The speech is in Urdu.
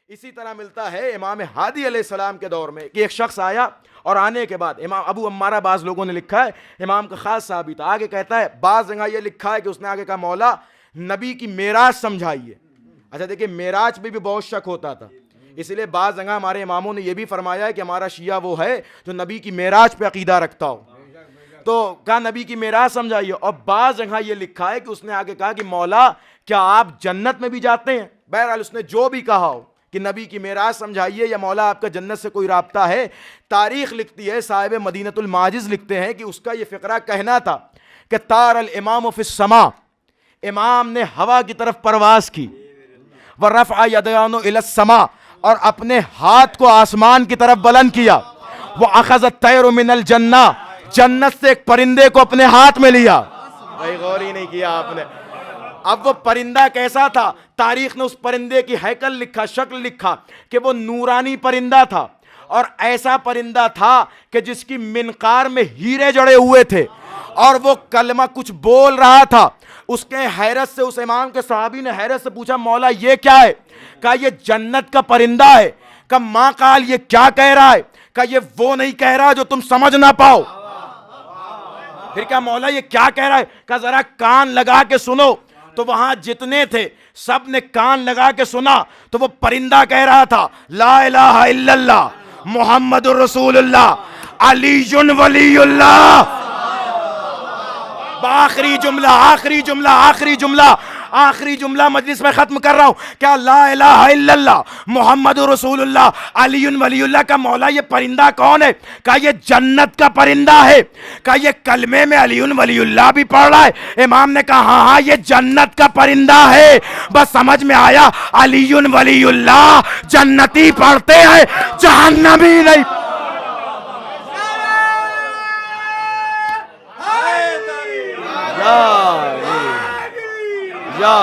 اسی طرح ملتا ہے امام ہادی علیہ السلام کے دور میں کہ ایک شخص آیا اور آنے کے بعد امام ابو عمارہ بعض لوگوں نے لکھا ہے امام کا خاص صحابی تھا، آگے کہتا ہے بعض جگہ یہ لکھا ہے کہ اس نے آگے کہا مولا نبی کی معراج سمجھائیے۔ اچھا دیکھیں معراج پہ بھی بہت شک ہوتا تھا، اس لیے بعض جگہ ہمارے اماموں نے یہ بھی فرمایا ہے کہ ہمارا شیعہ وہ ہے جو نبی کی معراج پہ عقیدہ رکھتا ہو، تو کہا نبی کی معراج سمجھائیے۔ اور بعض جگہ یہ لکھا ہے کہ اس نے آگے کہا کہ مولا کیا آپ جنت میں بھی جاتے ہیں؟ بہرحال اس نے جو بھی کہا ہو کہ نبی کی معراج سمجھائیے یا مولا آپ کا جنت سے کوئی رابطہ ہے، تاریخ لکھتی ہے، صاحب مدینۃ الماجز لکھتے ہیں کہ اس کا یہ فقرہ کہنا تھا کہ طار الامام فی السماء، امام نے ہوا کی طرف پرواز کی، ورفع یدیہ الی السماء، اور اپنے ہاتھ کو آسمان کی طرف بلند کیا، واخذ الطیر من الجنہ، جنت سے ایک پرندے کو اپنے ہاتھ میں لیا۔ بھائی غور ہی نہیں کیا آپ نے۔ اب وہ پرندہ کیسا تھا؟ تاریخ نے اس پرندے کی ہیکل لکھا، شکل لکھا کہ وہ نورانی پرندہ تھا، اور ایسا پرندہ تھا کہ جس کی منقار میں ہیرے جڑے ہوئے تھے، اور وہ کلمہ کچھ بول رہا تھا۔ اس کے حیرت سے، اس امام کے صحابی نے حیرت سے پوچھا مولا یہ کیا ہے؟ کہا یہ جنت کا پرندہ ہے۔ کہا ماں قال یہ کیا کہہ رہا ہے؟ کہا یہ وہ نہیں کہہ رہا جو تم سمجھ نہ پاؤ۔ پھر کہا مولا یہ کیا کہہ رہا ہے؟ کہا ذرا کان لگا کے سنو۔ تو وہاں جتنے تھے سب نے کان لگا کے سنا، تو وہ پرندہ کہہ رہا تھا لا الہ الا اللہ محمد الرسول اللہ علی ولی اللہ۔ آخری جملہ آخری جملہ آخری جملہ آخری جملہ مجلس میں ختم کر رہا ہوں، کیا لا الہ الا اللہ محمد رسول اللہ علی ولی اللہ کا مولا یہ پرندہ کون ہے؟ کہا یہ جنت کا پرندہ ہے۔ کہا یہ کلمے میں علی ولی اللہ بھی پڑھ رہا ہے؟ امام نے کہا ہاں ہاں یہ جنت کا پرندہ ہے۔ بس سمجھ میں آیا، علی ولی اللہ جنتی پڑھتے ہیں، جہنمی نہیں۔ یا